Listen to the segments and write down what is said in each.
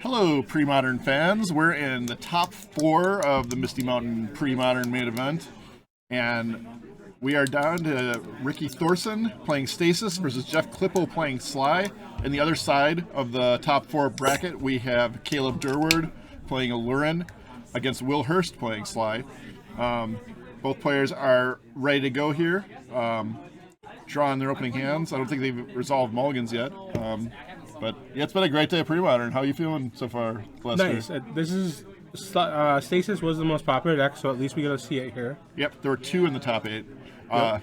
Hello, Premodern fans. We're in the top 4 of the Misty Mountain Premodern main event, and we are down to Ricky Thorson playing Stasis versus Jeff Klippel playing Sligh. And the other side of the top 4 bracket, we have Caleb Durward playing Allurin against Will Hurst playing Sligh. Both players are ready to go here, drawing their opening hands. I don't think they've resolved mulligans yet. But yeah, it's been a great day of Premodern. How are you feeling so far, Lester? Nice. This is Stasis was the most popular deck, so at least we got to see it here. Yep, there were 2 in the top 8. Yep.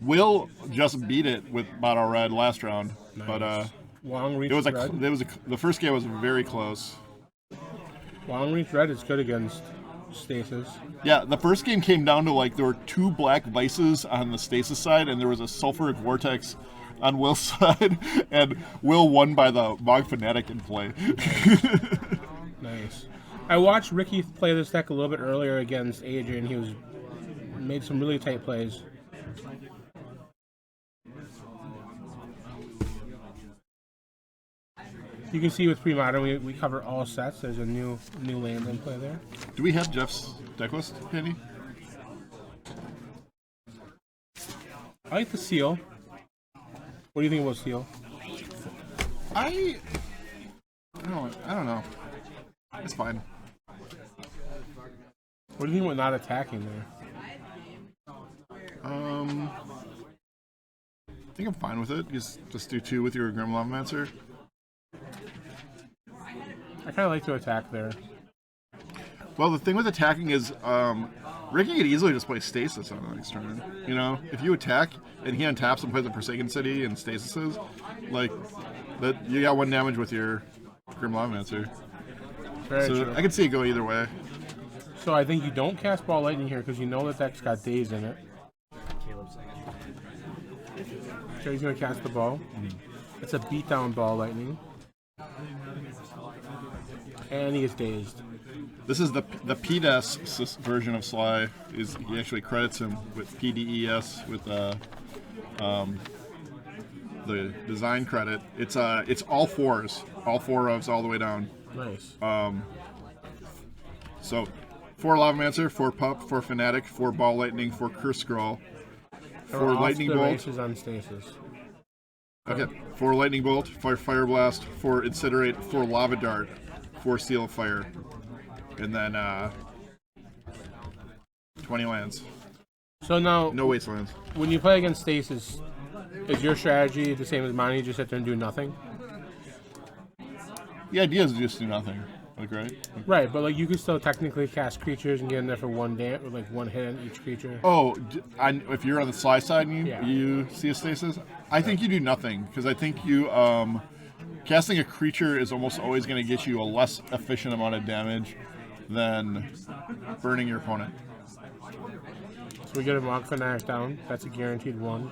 Will just beat it with Mono Red last round, Nice. But Long reach it was red. the first game was very close. Long reach red is good against Stasis. Yeah, the first game came down to there were 2 Black Vises on the Stasis side, and there was a Sulfuric Vortex on Will's side, and Will won by the Mogg Fanatic in play. Nice. I watched Ricky play this deck a little bit earlier against Adrian. He made some really tight plays. You can see with Premodern, we cover all sets. There's a new land in play there. Do we have Jeff's deck list, Penny? I like the seal. What do you think about seal? I don't know. It's fine. What do you think about not attacking there? I think I'm fine with it. Just do 2 with your Grim Lavamancer. I kind of like to attack there. Well, the thing with attacking is, Ricky could easily just play Stasis on the next turn. You know, if you attack and he untaps and plays a Forsaken City and Stasises, that you got 1 damage with your Grim Lavamancer. Very So true. I could see it go either way. So I think you don't cast Ball Lightning here because you know that deck's got Daze in it. So he's going to cast the ball. It's a beatdown Ball Lightning. And he gets dazed. This is the PDES version of Sligh. He actually credits him with PDES with the design credit. It's all 4s, all 4 ofs all the way down. Nice. So 4 Lavamancers, 4 Pup, 4 Fanatic, 4 Ball Lightning, 4 Curse Scroll, 4 Lightning Bolt. On Stasis. Okay, 4 Lightning Bolt, 4 Fire Blast, 4 Incinerate, 4 Lava Dart, 4 Seal of Fire, and then 20 lands. So now, No wastelands. when you play against Stasis, is your strategy the same as mine? You just sit there and do nothing? The idea is to just do nothing, right? Right, but you could still technically cast creatures and get in there for 1 hit on each creature. Oh, if you're on the Sligh side and Yeah. you see a Stasis, I think you do nothing, because I think you casting a creature is almost always going to get you a less efficient amount of damage than burning your opponent. So we get a Mogg Fanatic down. That's a guaranteed 1.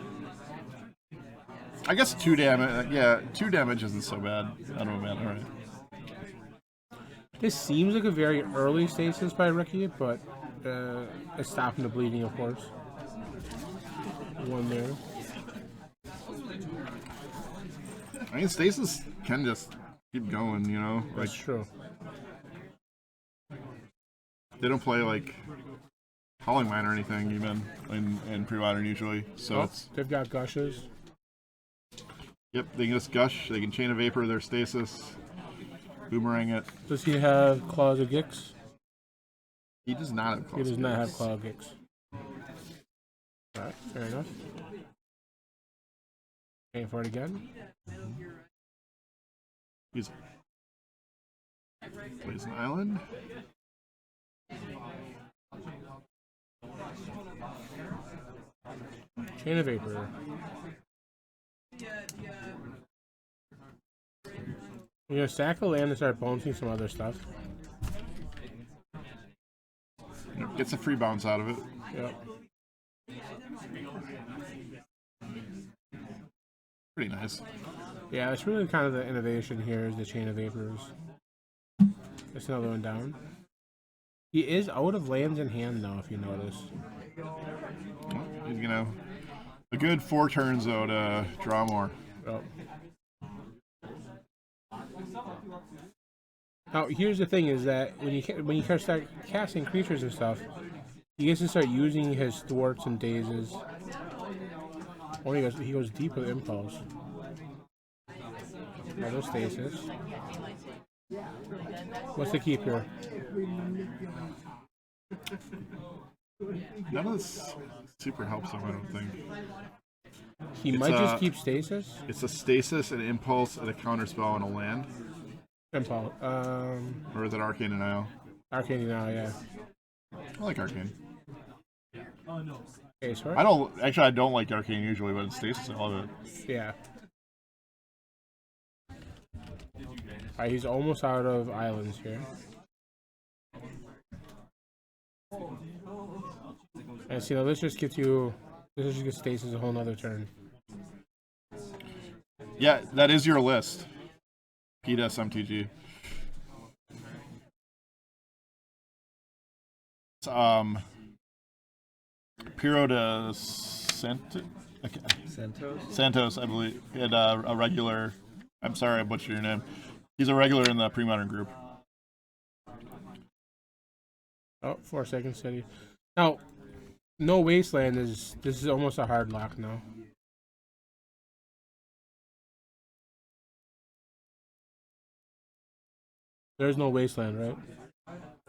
I guess 2 damage. Yeah, 2 damage isn't so bad. I don't know, man. All right. This seems like a very early Stasis by Ricky, but it's stopping the bleeding, of course. 1 there. I mean, Stasis can just keep going, you know? That's true. They don't play Howling Mine or anything, even in Premodern usually. So it's They've got Gushes. Yep, they can just Gush. They can Chain of Vapor their Stasis, Boomerang it. Does he have Claws of Gix? He does not have. He does not have Claw of Gix. Alright, fair enough. Paying for it again. He's plays an island. Chain of Vapor. You're gonna sack a land and start bouncing some other stuff. Gets a free bounce out of it. Yep. Pretty nice. Yeah, it's really kind of the innovation here is the Chain of Vapors. That's another one down. He is out of lands in hand now, if you notice. He's gonna a good 4 turns though to draw more. Oh. Now, here's the thing: is that when you start casting creatures and stuff, he gets to start using his thwarts and dazes. Or he goes deep with impulse. Another stasis. What's the keep here? None of this super helps him, I don't think. He might just keep stasis. It's a stasis, an impulse, and a counterspell and a land. Impulse. Or is it Arcane Denial? Arcane Denial, yeah. I like Arcane. Okay, sorry. I don't like Arcane usually, but in stasis, I love it. Yeah. Alright, he's almost out of islands here. And see, now this just gets stasis a whole nother turn. Yeah, that is your list. PDS MTG. Piro de Santos, I believe. He had a regular. I'm sorry, I butchered your name. He's a regular in the Premodern group. Oh, 4 seconds steady. Now, no wasteland this is almost a hard lock now. There's no wasteland, right?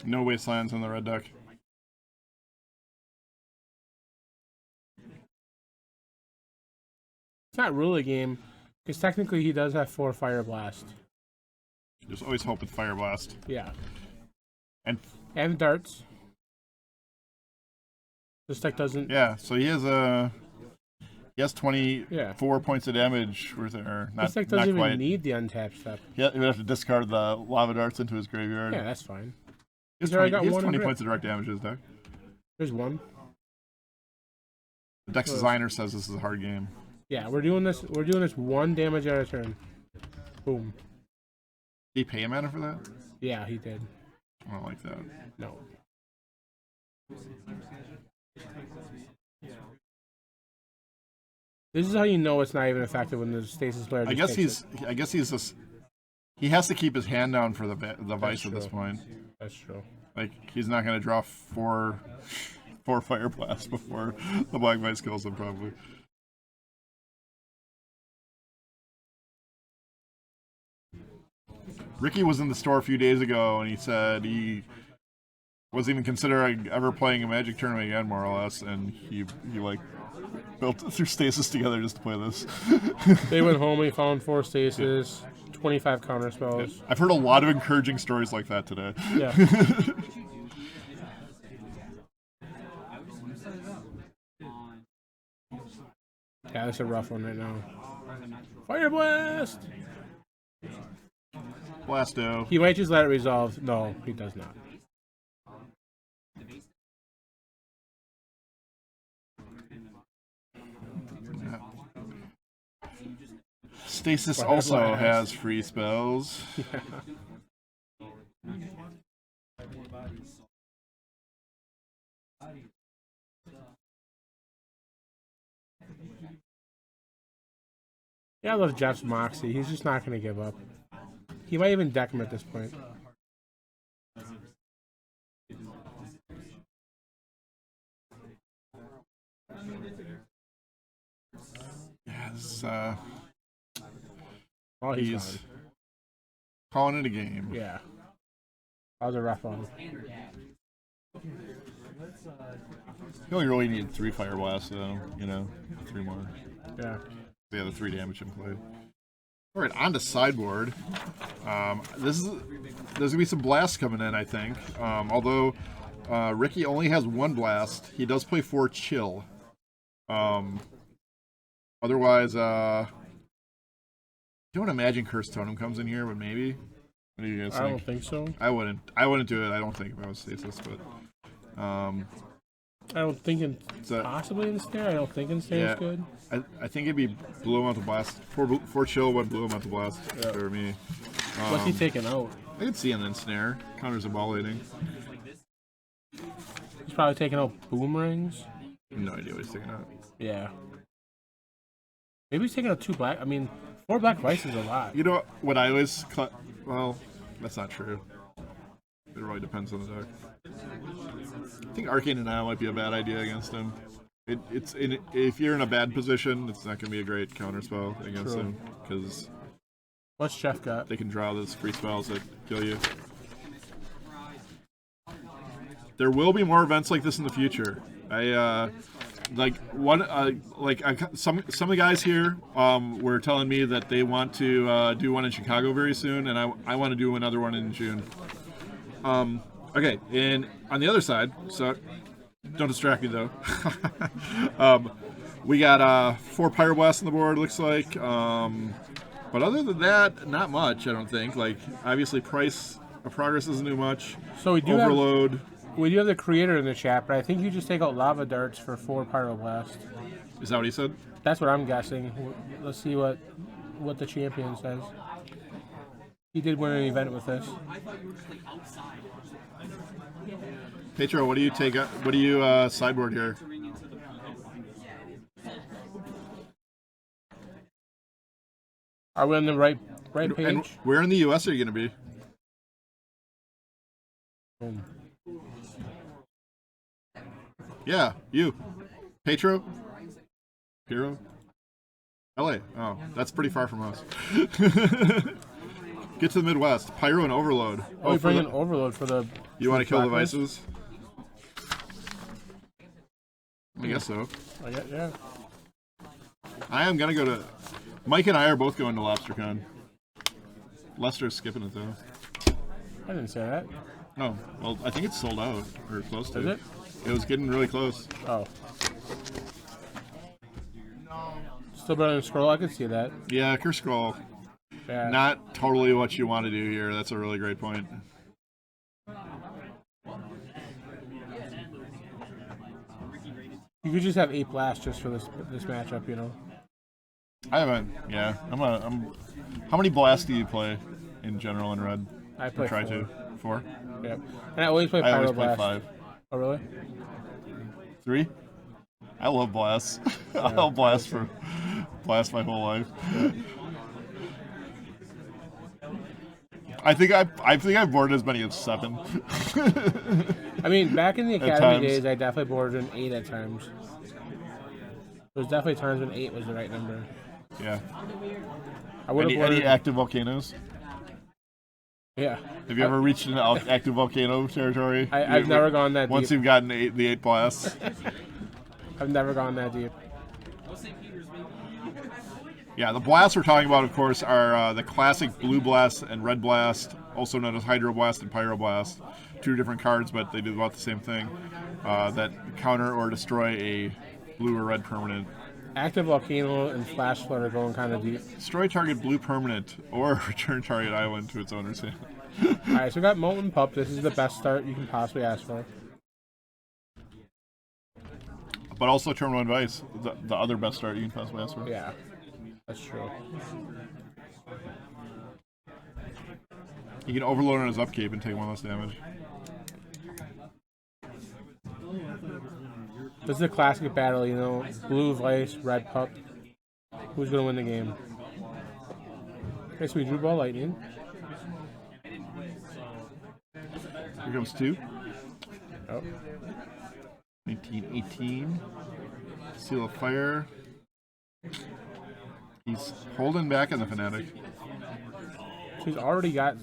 No wastelands in the red deck. It's not really a game, because technically he does have 4 Fire Blast. Just always hope with Fire Blast. Yeah. And darts. This deck doesn't. Yeah, so he has 24 points of damage worth it, or not. This deck doesn't even quite. need the untap step. Yeah, he would have to discard the lava darts into his graveyard. Yeah, that's fine. He has 20 points of direct damage in his deck. There's one. The deck designer says this is a hard game. Yeah, we're doing this 1 damage at a turn. Boom. Did he pay a mana for that? Yeah, he did. I don't like that. No. This is how you know it's not even effective when the stasis player. I guess he has to keep his hand down for the Vise at this point. That's true. Like, he's not going to draw four Fire Blasts before the Black Vise kills him, probably. Ricky was in the store a few days ago, and he said he wasn't even considering ever playing a Magic tournament again, more or less, and he like built through Stasis together just to play this. They went home, he found 4 Stasis, 25 counterspells. Yeah. I've heard a lot of encouraging stories like that today. Yeah. Yeah, that's a rough one right now. Fire Blast! Blasto. He might just let it resolve. No, he does not. Stasis also has free spells. Yeah, I love Jeff's moxie. He's just not going to give up. He might even deck him at this point. Yes. Oh, he's calling it a game. Yeah. That was a rough one. He only really needed 3 Fire Blasts, though. 3 more. Yeah. Yeah, the 3 damage in play. All right, on to sideboard. There's gonna be some blasts coming in, I think. Although Ricky only has 1 blast, he does play 4 chill. Otherwise, don't imagine Cursed Totem comes in here, but maybe. What do you guys think? I don't think so. I wouldn't do it. I don't think if I was Stasis, but I don't think it's possibly Ensnare. I don't think Ensnare is good. I think it'd be Blue Elemental Blast. 4 chill, 1 Blue Elemental Blast for me. What's he taking out? I could see an Ensnare. Counters a ball eating. He's probably taking out Boomerangs. No idea what he's taking out. Yeah. Maybe he's taking out 2 black. I mean, 4 Black Vise is a lot. You know what I always... Well, That's not true. It really depends on the deck. I think Arcane Denial might be a bad idea against him. If you're in a bad position, it's not going to be a great counterspell against him because what's Jeff got? They can draw those free spells that kill you. There will be more events like this in the future. Some of the guys here were telling me that they want to do one in Chicago very soon, and I want to do another one in June. Okay, and on the other side, so don't distract me though. We got 4 Pyroblasts on the board, looks like. But other than that, not much, I don't think. Like, obviously, Price of Progress doesn't do much. So we do Overload. We do have the creator in the chat, but I think you just take out Lava Darts for 4 Pyroblast. Is that what he said? That's what I'm guessing. Let's see what the champion says. He did win an event with this. Petro, what do you take? What do you sideboard here? Are we on the right page? And where in the U.S. are you going to be? Yeah, you. Petro? Hero? LA. Oh, that's pretty far from us. Get to the Midwest. Pyro and Overload. Oh, we bring an Overload for the... You want to kill the Vices? I guess so. Yeah. I am going to go to... Mike and I are both going to LobsterCon. Lester's skipping it, though. I didn't say that. No. Well, I think it's sold out. Or close to. Is it? It was getting really close. Oh. Still better than Scroll, I could see that. Yeah, Cursed Scroll. Yeah. Not totally what you want to do here. That's a really great point. You could just have 8 blasts just for this matchup, you know. I haven't. Yeah, How many blasts do you play in general in red? I play 4. to 4. Yep. And I always play Pyroblast. I always play 5. Oh really? 3. I love blasts. I'll blast my whole life. I think I've boarded as many as 7. I mean, back in the academy days, I definitely boarded an 8 at times. There was definitely times when 8 was the right number. Yeah. Any active volcanoes? Yeah. Have you ever reached an active volcano territory? I've never gone that deep. Once you've gotten the 8 blasts. I've never gone that deep. Yeah, the blasts we're talking about, of course, are the classic Blue Blast and Red Blast, also known as Hydroblast and Pyroblast. 2 different cards, but they do about the same thing. That counter or destroy a blue or red permanent. Active Volcano and Flash Flood are going kind of deep. Destroy target blue permanent or return target island to its owner's hand. Alright, so we got Molten Pup. This is the best start you can possibly ask for. But also Tormod Vise, the other best start you can possibly ask for. Yeah, that's true. You can overload on his upkeep and take 1 less damage. This is a classic battle, you know. Blue Vice, Red Pup. Who's going to win the game? Okay, so we drew Ball Lightning. Here comes 2. Oh. 1918. Seal of Fire. He's holding back on the Fanatic. He's already got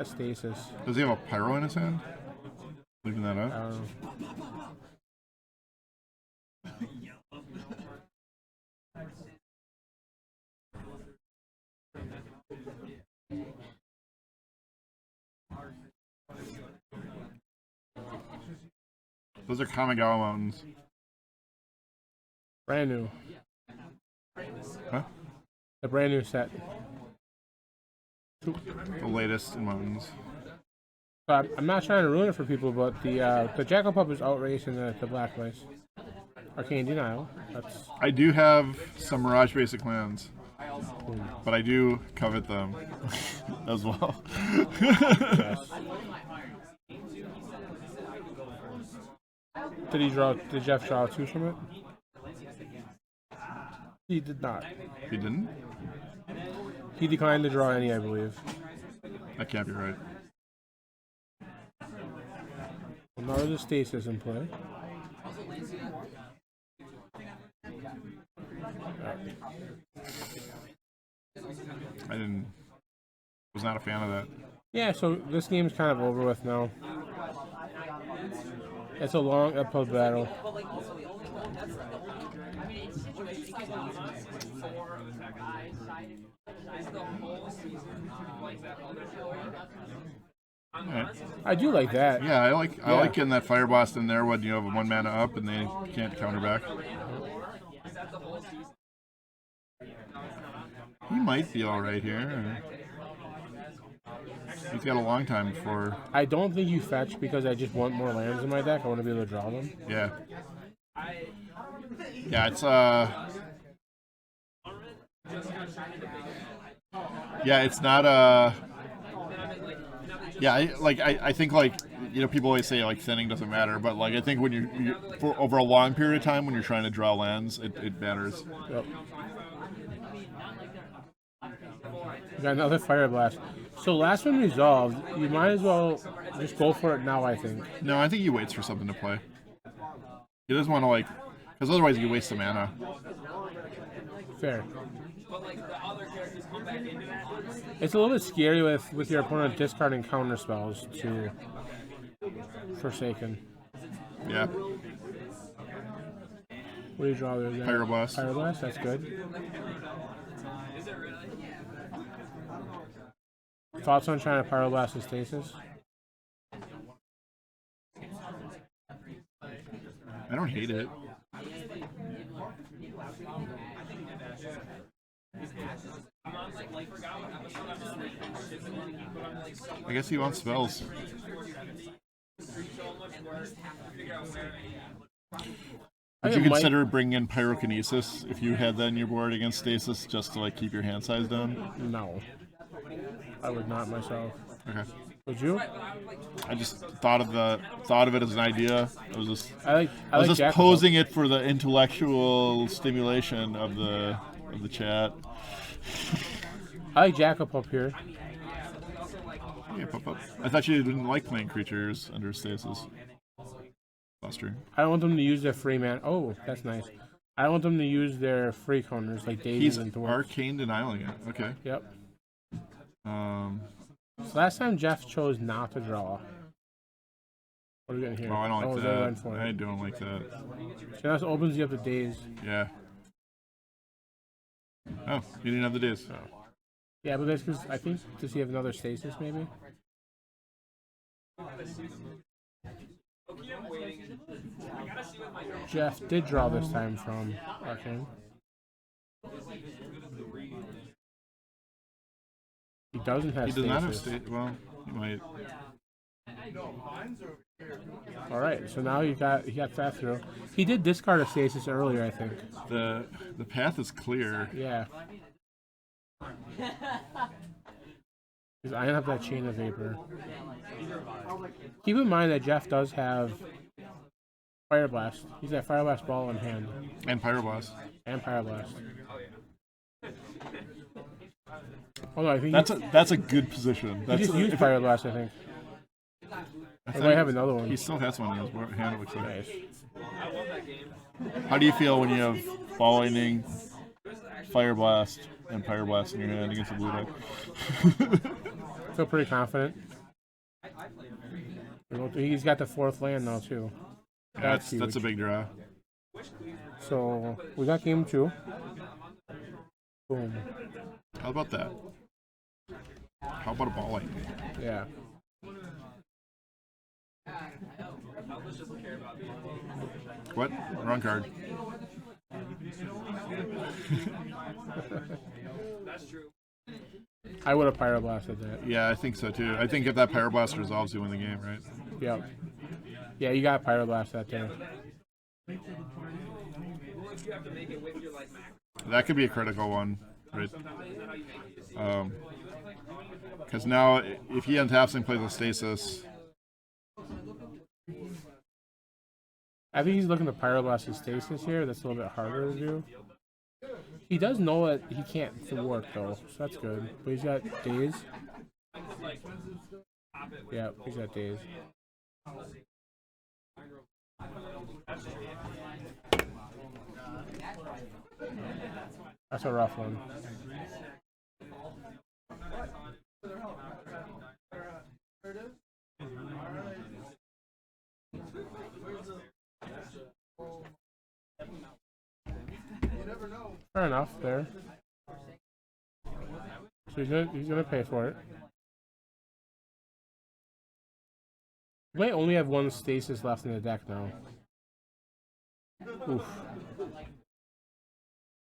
Stasis. Does he have a Pyro in his hand? Leaving that out? I don't know. Those are Kamigawa Mountains. Brand new. Huh? The brand new set. The latest in Mountains. So I'm not trying to ruin it for people, but the Jackal Pup is outracing the Black Vise. Arcane Denial. I do have some Mirage basic lands, but I do covet them as well. Yes. Did Jeff draw 2 from it? He did not. He didn't? He declined to draw any, I believe. That can't be right. Well, now there's a Stasis in play. Was not a fan of that. Yeah, so this game's kind of over with now. It's a long uphill battle. Right. I do like that. Yeah, I like getting that Fire Blast in there when you have a 1 mana up and they can't counter back. He might be all right here. He's got a long time before. I don't think you fetch because I just want more lands in my deck. I want to be able to draw them. Yeah. Yeah, it's yeah, it's not yeah, I think like, you know, people always say like thinning doesn't matter, but like I think when you for over a long period of time when you're trying to draw lands, it matters. Yep. We got another Fire Blast. So last one resolved, you might as well just go for it now, I think. No, I think he waits for something to play. He doesn't want to like, because otherwise you waste the mana. Fair. It's a little bit scary with your opponent discarding counter spells to Forsaken. Yeah. What do you draw there? Pyroblast. Pyroblast, that's good. Thoughts on trying to Pyroblast the Stasis? I don't hate it. I guess he wants spells. Would you consider bringing in Pyrokinesis if you had that in your board against Stasis just to like keep your hand size down? No. I would not myself. Okay. Would you? I just thought of it as an idea. I was just Jackal posing it for the intellectual stimulation of the chat. I like Jackal Pup here. Yeah, Pup. I thought you didn't like playing creatures under Stasis. Buster. I don't want them to use their free man. Oh, that's nice. I don't want them to use their free counters like Daze and Thwart. Arcane Denialing it. Okay. Yep. So last time Jeff chose not to draw. What are we getting here? Oh, I don't like that. I don't like that. So that opens you up to Daze. Yeah. Oh, you didn't have the Daze. Oh. Yeah, but that's because I think, does he have another Stasis maybe? Jeff did draw this time from Arcane. He doesn't have Stasis. He does not have Stasis. Well, he might. Alright, so now he got that through. He did discard a Stasis earlier, I think. The path is clear. Yeah. Because I don't have that Chain of Vapor. Keep in mind that Jeff does have Fire Blast. He's got Fire Blast ball in hand. And Pyroblast. And Pyroblast. Oh no, I think that's a good position. He just used Fire Blast, I think. I might have another one. He still has one in his hand, it looks like. Nice. How do you feel when you have Ball Lightning, Fire Blast, and Pyroblast in your hand against a blue deck? I feel pretty confident. He's got the 4th land now too. Yeah, that's a big draw. So we got game 2. Boom. How about that? How about a Ball Lightning? Yeah. What? Wrong card. I would have Pyroblasted that. Yeah, I think so too. I think if that Pyroblast resolves, you win the game, right? Yep. Yeah, you got Pyroblast that there. That could be a critical one, right? Because now, if he untaps and plays a Stasis, I think he's looking to Pyroblast his Stasis here. That's a little bit harder to do. He does know that he can't thwart though, so that's good. But he's got Daze. Yeah, he's got Daze. That's a rough one. Fair enough there. So he's gonna pay for it. We might only have one Stasis left in the deck now. Oof.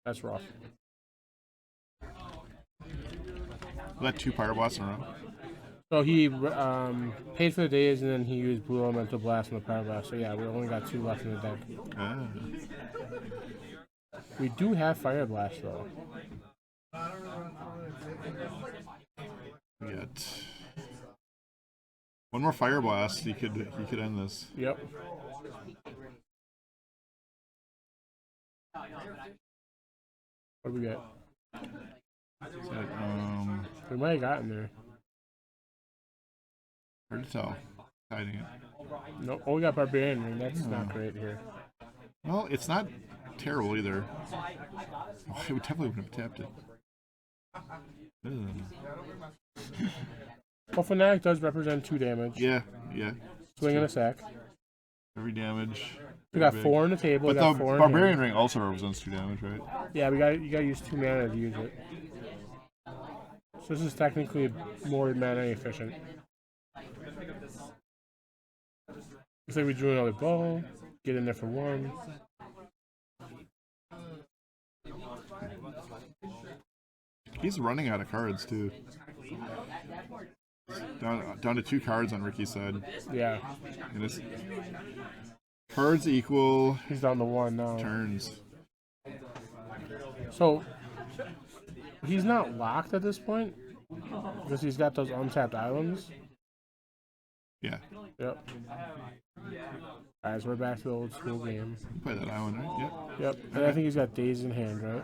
That's rough. We got 2 Fire Blasts in a row. So he paid for the Daze and then he used Blue Elemental Blast and the Power Blast. So yeah, we only got 2 left in the deck. Ah. We do have Fire Blast though. We got 1 more Fire Blast. He could end this. Yep. What do we get? We might have gotten there. Hard to tell. Hiding it. No, oh, we got Barbarian Ring. That's not great here. Well, it's not terrible either. Oh, I would definitely would have tapped it. Well, Fanatic does represent 2 damage. Yeah, yeah. Swing and a sack. Every damage. We got big. 4 on the table. But we got the 4 Barbarian Ring also represents 2 damage, right? Yeah, you gotta use 2 mana to use it. So this is technically more mana efficient. Looks like we drew another ball. Get in there for 1. He's running out of cards too. Down to 2 cards on Ricky's side. Yeah. And it's cards equal. He's down to 1 now. Turns. So he's not locked at this point because he's got those untapped islands. Yeah. Yep. Alright, so we're back to the old school game. You play that island, right? Yep. Yep. And I think he's got Daze in hand, right?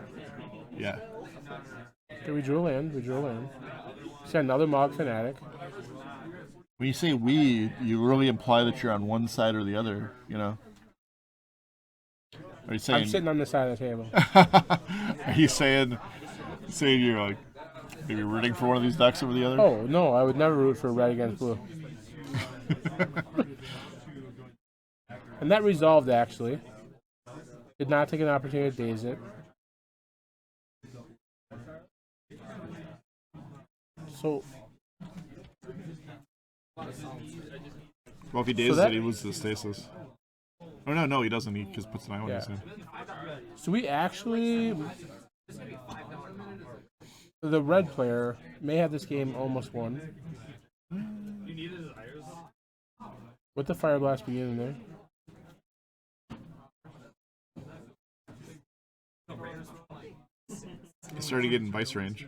Yeah. Okay, we drew a land. We drew a land. He's got another Mogg Fanatic. When you say we, you really imply that you're on one side or the other, you know? Are you saying... I'm sitting on the side of the table. Are you saying you're like maybe rooting for one of these decks over the other? Oh, no, I would never root for red against blue. And that resolved, actually. Did not take an opportunity to daze it. So... Well, if he dazes it, he loses the Stasis. Oh, no, he doesn't. He just puts an island in his hand. So we actually... The red player may have this game almost won. With the Fire Blast beginning there. He started getting Vice range.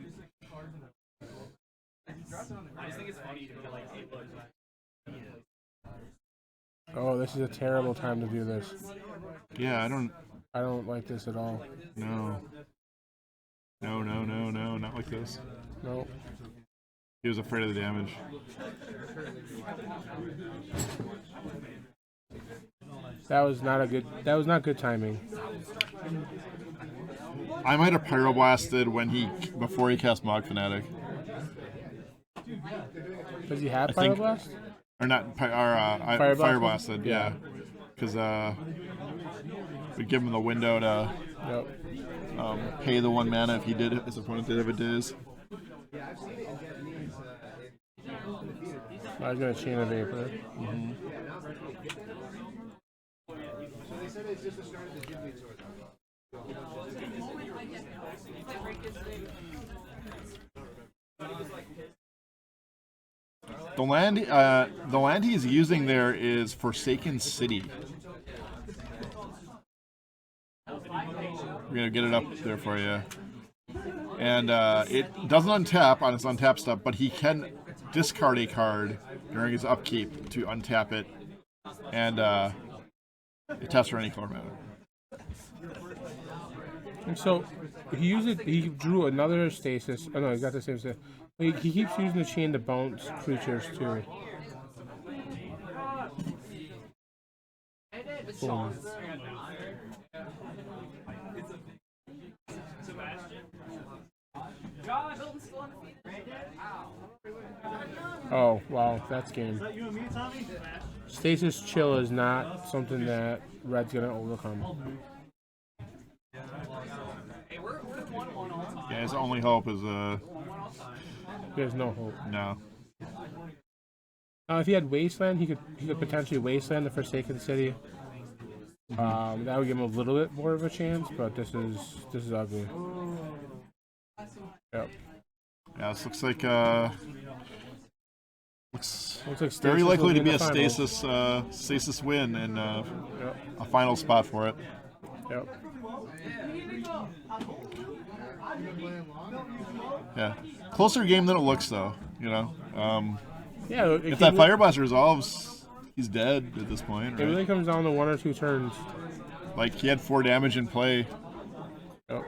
Oh, this is a terrible time to do this. Yeah, I don't like this at all. No, not like this. No. He was afraid of the damage. That was not good timing. I might have Pyroblasted before he cast Mogg Fanatic. Does he have Fire Blast? Or not, Fire Blasted, yeah. Because we'd give him the window to pay the 1 mana if his opponent did have a Daze. I was going to Chain of Vapor. Mm-hmm. The land he's using there is Forsaken City. We're gonna get it up there for you. And it doesn't untap on its untap stuff, but he can discard a card during his upkeep to untap it, and it taps for any color mana. And so he drew another Stasis. Oh no, he's got the same. He keeps using the chain to bounce creatures too. Boom. Oh, wow, that's game. Stasis chill is not something that Red's gonna overcome. Yeah, his only hope is There's no hope. no. If he had Wasteland, he could potentially Wasteland the Forsaken City. That would give him a little bit more of a chance, but this is ugly. Yep. Yeah, this looks like looks like very likely to be a Stasis stasis win and Yep. a final spot for it. Yep. Yeah, closer game than it looks though. You know, Yeah. if that Fire Blast resolves, he's dead at this point. It Right? really comes down to 1 or 2 turns. Like he had 4 damage in play. Yep.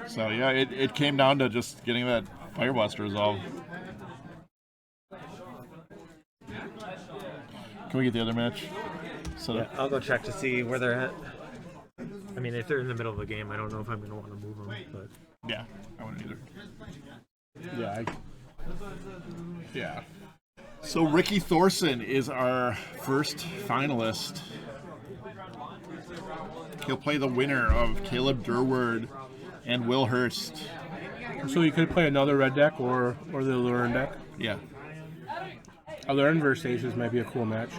So yeah, it came down to just getting that Fire Blast resolved. Can we get the other match? Yeah, I'll go check to see where they're at. I mean, if they're in the middle of a game, I don't know if I'm going to want to move them, but... Yeah, I wouldn't either. Yeah. Yeah. So Ricky Thorson is our first finalist. He'll play the winner of Caleb Durward and Will Hurst. So you could play another red deck or the Allurin deck. Yeah. Allurin versus Stasis might be a cool match.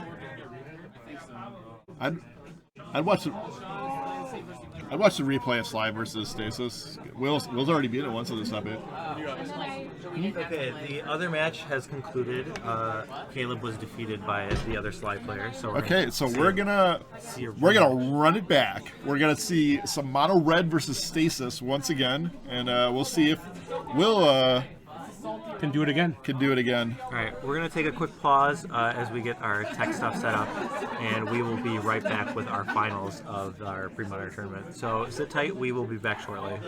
I'd watch the replay of Sligh versus Stasis. Will's already beat it once, so this not it. Okay, the other match has concluded. Caleb was defeated by the other Sligh player. So we're gonna run it back. We're gonna see some mono red versus Stasis once again, and we'll see if Will Can do it again. All right, we're going to take a quick pause as we get our tech stuff set up, and we will be right back with our finals of our Premodern tournament. So sit tight, we will be back shortly.